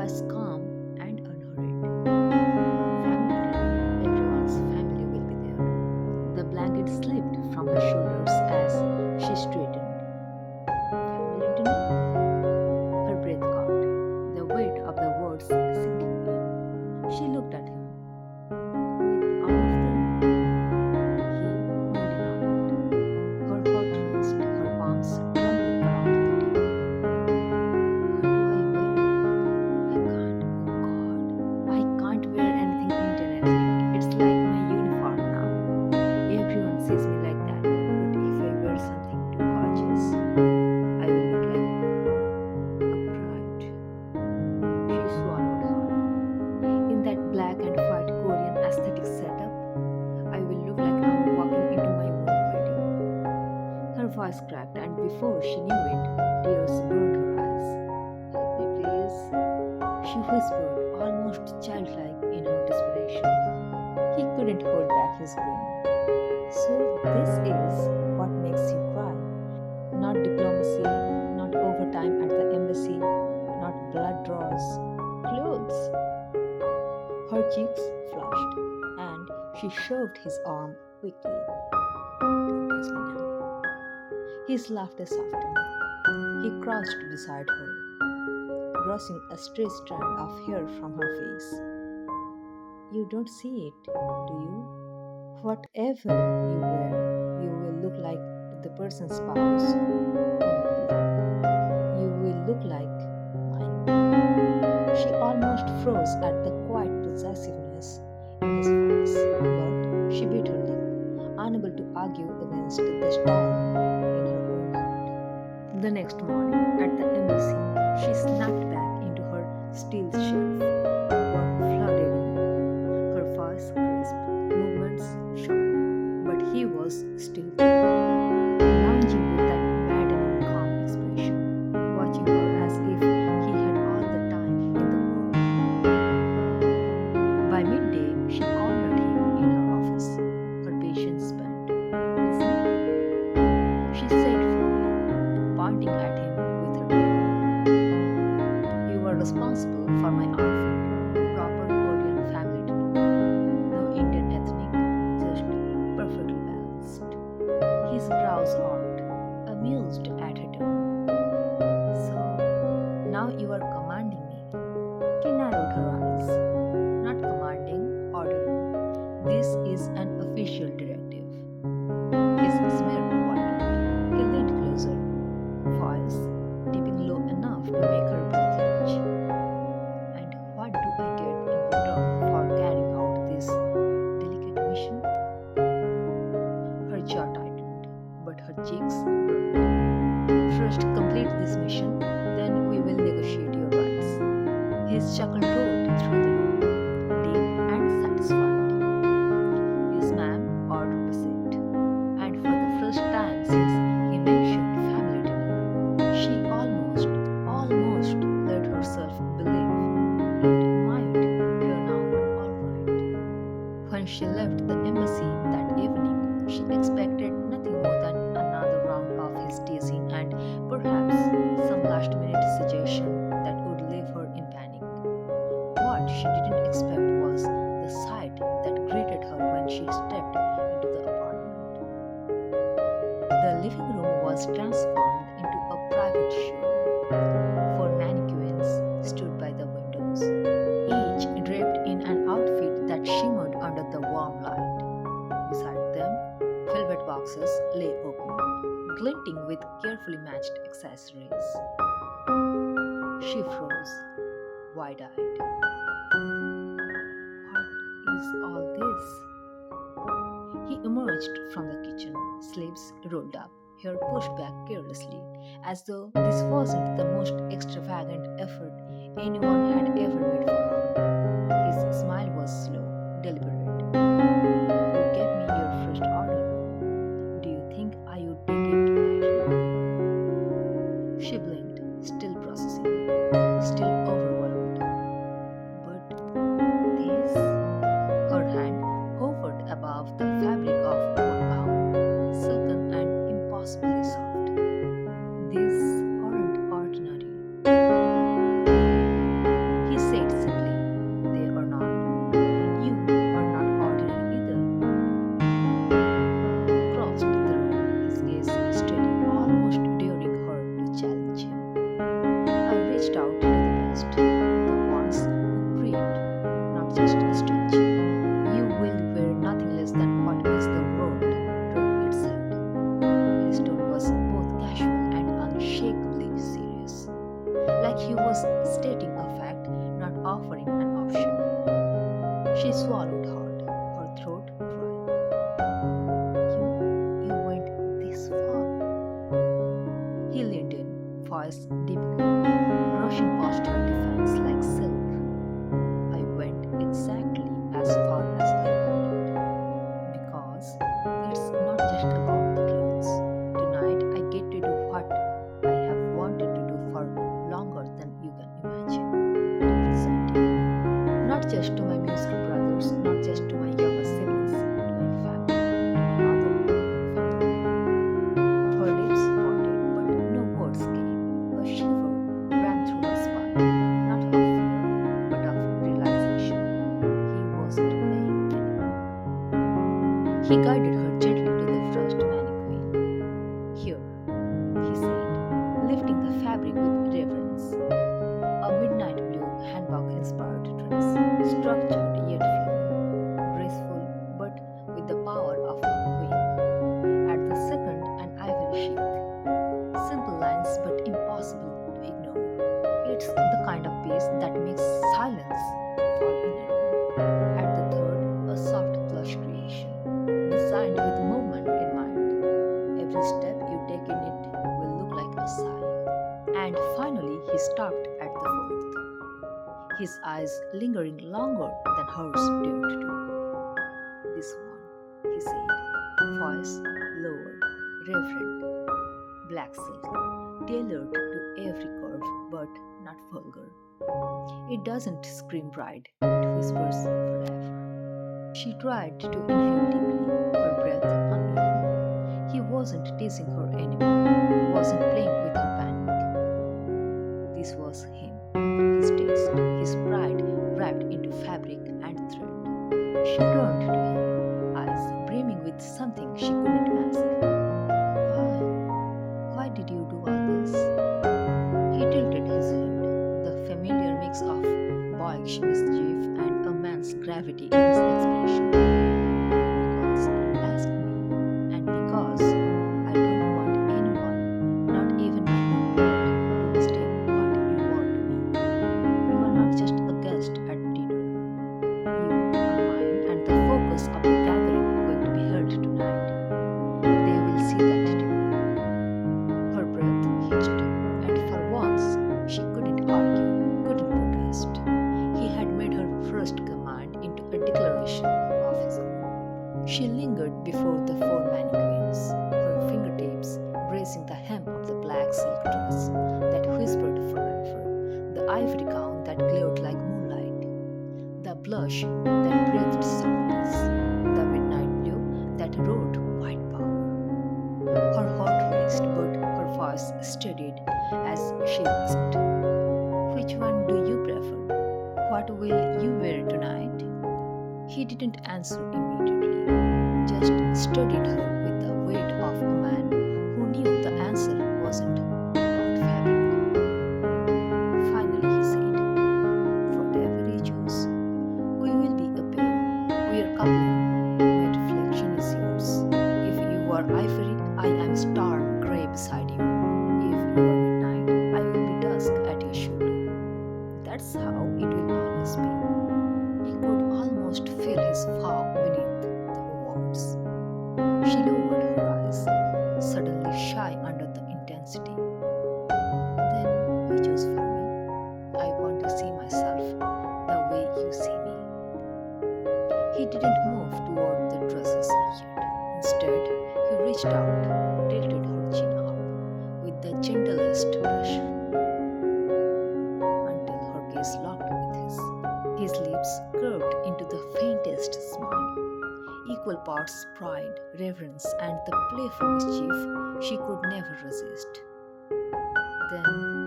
voice calm and unhurried. Family dinner. Everyone's family will be there. The blanket slipped from her shoulders as she straightened. Family dinner? Her breath caught, the weight of the words sinking in. She looked at him. With all of them? He only nodded. Her heart raced, her palms trembling around the table. What do I wear? I can't. Oh God. I can't wear anything Indian ethnic. It's like my uniform now. Everyone sees me like that. But if I wear something too gorgeous, I will look like a bride. She swallowed hard. In that black and white Korean aesthetic setup, I will look like I'm walking into my own wedding. Her voice cracked, and before she knew it, tears burned her eyes. Help me, please, she whispered, almost childlike in her desperation. He couldn't hold back his grin. So, this is what makes you cry. Not diplomacy, not overtime at the embassy, not blood draws, clothes. Her cheeks flushed, and she shoved his arm quickly. Don't kiss me now. His laughter softened. He crouched beside her, brushing a stray strand of hair from her face. You don't see it, do you? Whatever you wear, you will look like the person's spouse. You will look like mine. She almost froze at the quiet possessiveness in his voice, but she bit her lip, unable to argue against the storm in her own heart. The next morning, at the embassy, she snapped back into her steel shelf. Work flooded in, her voice crisp, movements sharp, but he was still there, lounging with that maddening calm expression, watching her as if he had all the time in the world. By midday, she cornered him in her office, her patience spent. Listen, she said firmly, pointing at him with her finger. You are responsible for my outfit, proper Korean family dinner. No Indian ethnic, just perfectly balanced. His brows arched, amused at her tone. So, now you are commanding me. She narrowed her eyes. Not commanding, ordering. This is an official directive. His smirk widened. He leaned closer, voice dipping low enough to make her breath catch. And what do I get in return for carrying out this delicate mission? Her jaw tightened, but her cheeks burned. First, complete this mission, then we will negotiate your rights. His chuckle rolled through the room, deep and satisfied. Yes, ma'am, order received. And for the first time since he mentioned family dinner, she almost let herself believe it might turn out alright. When she left the embassy that evening, she expected nothing more than another round of his teasing and perhaps some last minute suggestion that would leave her in panic. What she didn't expect was the sight that greeted her when she stepped into the apartment. The living room was transformed into a private showroom. Four mannequins stood by the windows, each draped in an outfit that shimmered under the warm light. Beside them, velvet boxes lay open, glinting with carefully matched accessories. She froze, wide-eyed. What is all this? He emerged from the kitchen, sleeves rolled up, hair pushed back carelessly, as though this wasn't the most extravagant effort anyone had ever made for her. His smile was slow, deliberate. You gave me your first order. Do you think I would take it lightly? She blinked, still processing, still overwhelmed. But this, her hand hovered above the fabric of her gown, silken and impossibly soft. These aren't ordinary. He not just a stretch. You will wear nothing less than what makes the world turn its head. His tone was both casual and unshakably serious, like he was stating a fact, not offering an option. She swallowed hard, her throat dry. You went this far. He leaned in, voice deepening, brushing past her defense like silk. I went exactly as far as I wanted. Because it's not just about the clothes. Tonight I get to do what I have wanted to do for longer than you can imagine. Represent you. Not just to my musical brothers, not just to my younger siblings, to my family, to my mother, my father. Her lips parted, but no words came. A shiver ran through her spine, not of fear, but of realization. He wasn't playing anymore. He guided her gently to the first mannequin. Here, he said, lifting the fabric with reverence. A midnight blue handbag-inspired dress, structured yet flowing, graceful but with the power of a queen. At the second, an ivory sheath. Simple lines but impossible to ignore. It's the kind of piece that makes silence fall in a room. At the third, a soft plush creation, designed with movement in mind. Every step you take in it will look like a sigh. And finally, he stopped at the fourth, his eyes lingering longer than hers dared to. This one, he said, voice lowered, reverent, black silk, tailored to every curve but not vulgar. It doesn't scream bride, it whispers forever. She tried to inhale deeply, her breath uneven. He wasn't teasing her anymore, wasn't playing with her panic. This was him, his taste, his pride wrapped into fabric and thread. She turned to him, eyes brimming with something she couldn't mask. Why? Why did you do all this? He tilted his head, the familiar mix of boyish mischief and a man's gravity in his expression. Because you asked me, and because I don't want anyone, not even my own blood, to mistake what you are to me. You are not just a guest at dinner. You are mine, and the focus of the gathering going to be held tonight. They will see that too. Her breath hitched, and for once she couldn't argue, couldn't protest. He had made her first command into a declaration of his own. She lingered before the four mannequins, her fingertips grazing the hem of the black silk dress that whispered forever, the ivory gown that glowed like moonlight, the blush that breathed softness, the midnight blue that wrote white power. Her heart raced, but her voice steadied as she asked, which one do you prefer? What will you wear tonight? He didn't answer immediately, just studied her with the weight of a man who knew the answer wasn't about fabric. Finally, he said, whatever you choose, we will be a pair. We are couple. My reflection is yours. If you are ivory, I am star grey beside you. If you are midnight, I will be dusk at your shoulder. That's how it will always be. He could almost feel his fog beneath the words. She lowered her eyes, suddenly shy under the intensity. Then you choose for me. I want to see myself the way you see me. He didn't move toward the dresses yet. Instead, he reached out, tilted her chin up with the gentlest pressure until her gaze locked with his. His lips curved into the faintest smile, equal parts pride, reverence, and the playful mischief she could never resist. Then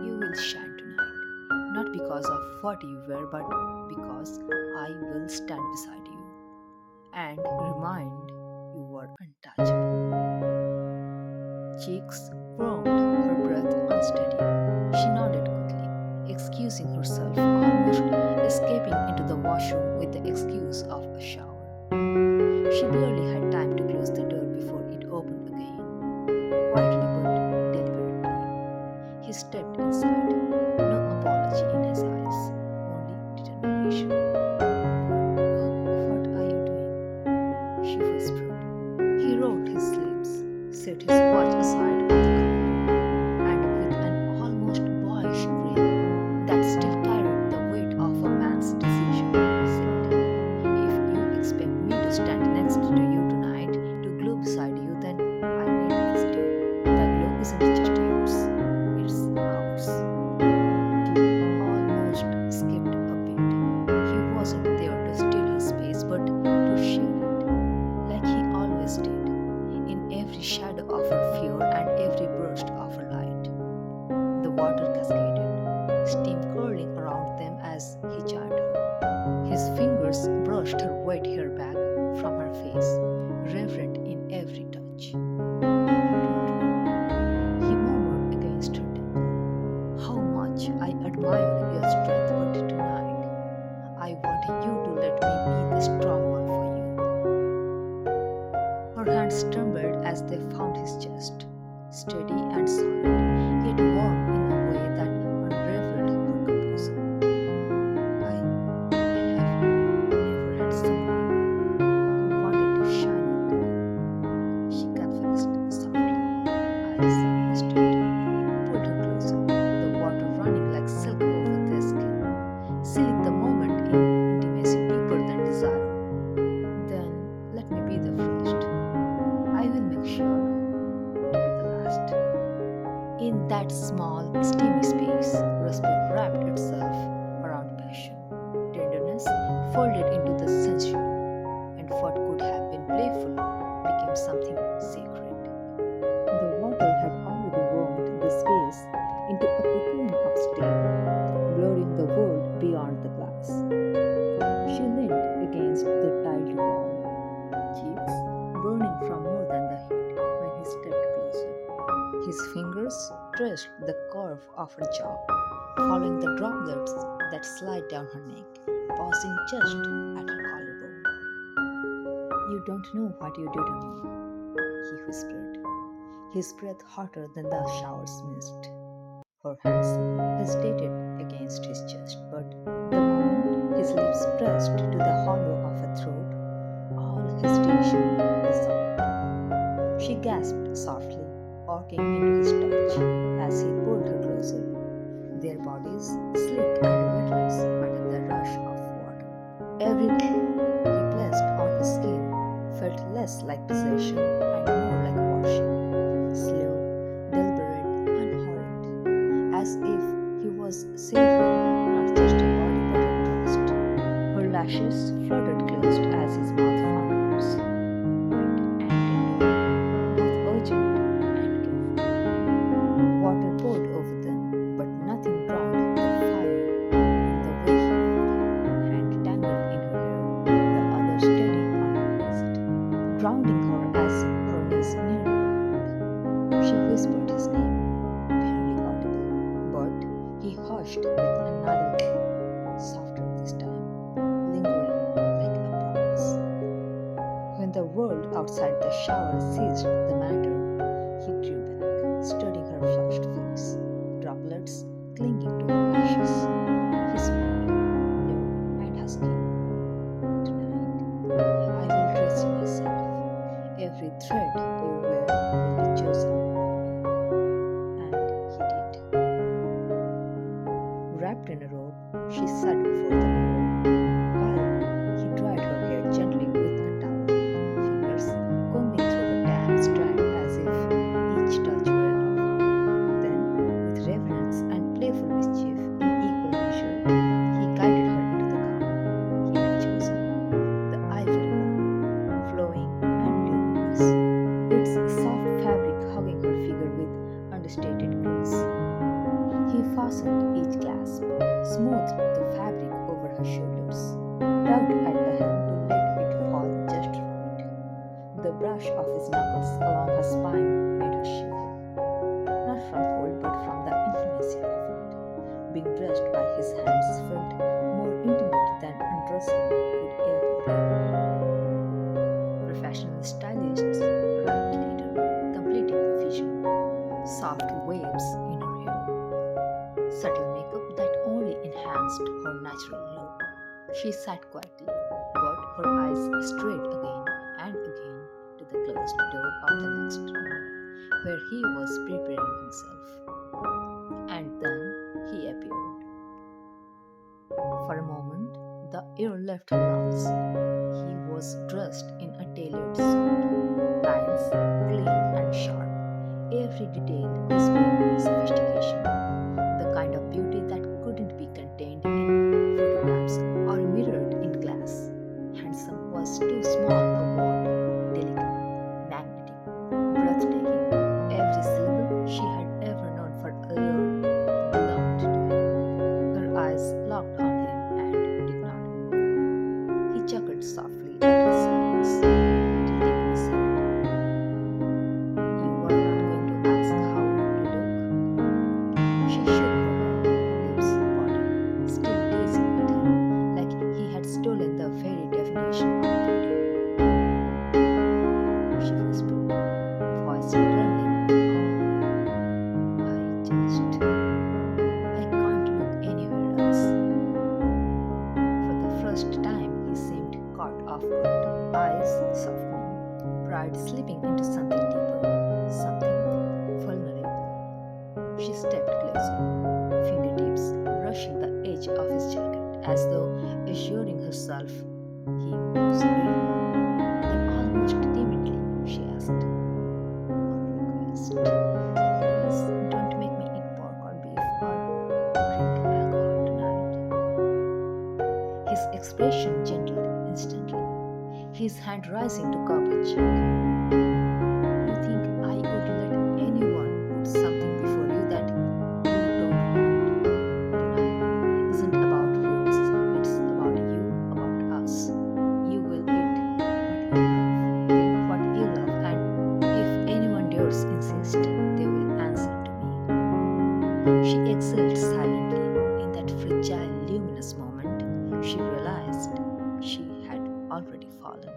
you will shine tonight, not because of what you wear, but because I will stand beside you and remind you are untouchable. Cheeks warmed, her breath unsteady. She nodded quickly, excusing herself, almost escaping into the washroom with the destination. What are you doing? She whispered. He rolled his sleeves, set his watch aside on the counter, and with an almost boyish grin that still carried the weight of a man's decision, said, if you expect me to stand next to you tonight, to glow beside you, then I made this deal. The glow isn't just yours, it's ours. He almost skipped a beat. He wasn't there to steal her space, but to share it, like he always did, in every shadow of her fear and every burst of her light. The water cascaded, steam curling around them as he jarred her. His fingers brushed her wet hair back from her face, reverent in every touch. You don't know, he murmured against her temple, how much I admire your strength, but tonight I want you to let me be the strong one for you. Her hands trembled as they found his chest, steady and solid, yet warm in a way that unraveled her composure. I have never had someone who wanted to shine with me, she confessed softly. Eyes misted, pulled her closer, the water running like silk over their skin, sealing the moment in intimacy deeper than desire. Then let me be the first. I will make sure to be the last. In that small, steamy space, respect wrapped itself around passion. Tenderness folded into the sensual, and what could have been playful became something sacred. The water had already warmed the space into a cocoon of steam, blurring the world beyond the glass. She leaned against the tiled wall, cheeks burning from more than the heat when he stepped closer. His fingers traced the curve of her jaw, following the droplets that slid down her neck, pausing just at her collarbone. You don't know what you do to me, he whispered, his breath hotter than the shower's mist. Her hands hesitated against his chest, but the moment his lips pressed to the hollow of her throat, all hesitation dissolved. She gasped softly, walking into his touch as he pulled her closer, their bodies slick and weightless under the rush of water. Everything he placed on her skin felt less like possession and more like worship, slow, deliberate, unhurried, as if he was savoring not just her body but her trust. Her lashes fluttered closed as his mouth found hers, wet and tender, both urgent and careful. Water poured over them, but nothing drowned the fire in the way he would, one hand tangled in her hair, the other steady on her wrist, grounding her as her knees nearly buckled. She whispered his name, barely audible, but he hushed with another name, softer this time, lingering like a promise. When the world outside the shower seized the matter, he drew back, studying her flushed face, droplets clinging to her lashes. He smiled, low and husky. Tonight, I will dress you myself. Every thread you wear will be chosen by me. And he did. Wrapped in a robe, she sat before the mirror, while he dried her hair gently with a towel, fingers combing through her damp strand as if each touch were a vow. Then, with reverence and playful mischief in equal measure, he guided her into the gown he had chosen, the ivory one, flowing and luminous, its soft fabric hugging her figure with understated grace. He fastened each clasp, smoothed the fabric over her shoulders, tugged at the hem to let it fall just right. The brush of his knuckles along her spine made her shiver, not from cold but from the intimacy of it. Being brushed by his hands felt more intimate than undressing could ever be. Professional stylists arrived later, completing the vision. Soft waves in her hair, subtle makeup that only enhanced her natural glow, She sat quietly, but her eyes strayed again and again to the closed door of the next room, where he was preparing himself. And then he appeared. For a moment, the air left her lungs. He was dressed in a tailored suit, lines clean and sharp, every detail whispering sophistication, the kind of beauty that couldn't be contained in photographs or mirrored in glass. Handsome was too small a word, delicate, magnetic, breathtaking. Every syllable she had ever known for allure belonged to him. Her eyes locked on him and did not move. He chuckled softly at his silence, tilting his head. You are not going to ask how you look? She shook her head, lips parted, still gazing at him like he had stolen the very definition of beauty. She whispered, voice trembling with awe. I can't look anywhere else. For the first time, he seemed caught off guard, eyes softening, pride slipping into something deeper, something vulnerable. She stepped closer, fingertips brushing the edge of his jacket, as though assuring herself he was real. Then, almost timidly, she asked, one request. Please don't make me eat pork or beef or drink alcohol tonight. His expression gentled instantly, his hand rising to cup her cheek. You think I would let anyone put something before you that you don't want? Tonight isn't about rules, it's about you, about us. You will eat what you love, drink what you love, and if anyone dares insist, they will answer to me. She exhaled silently. In that fragile, luminous moment, she realized she had already fallen.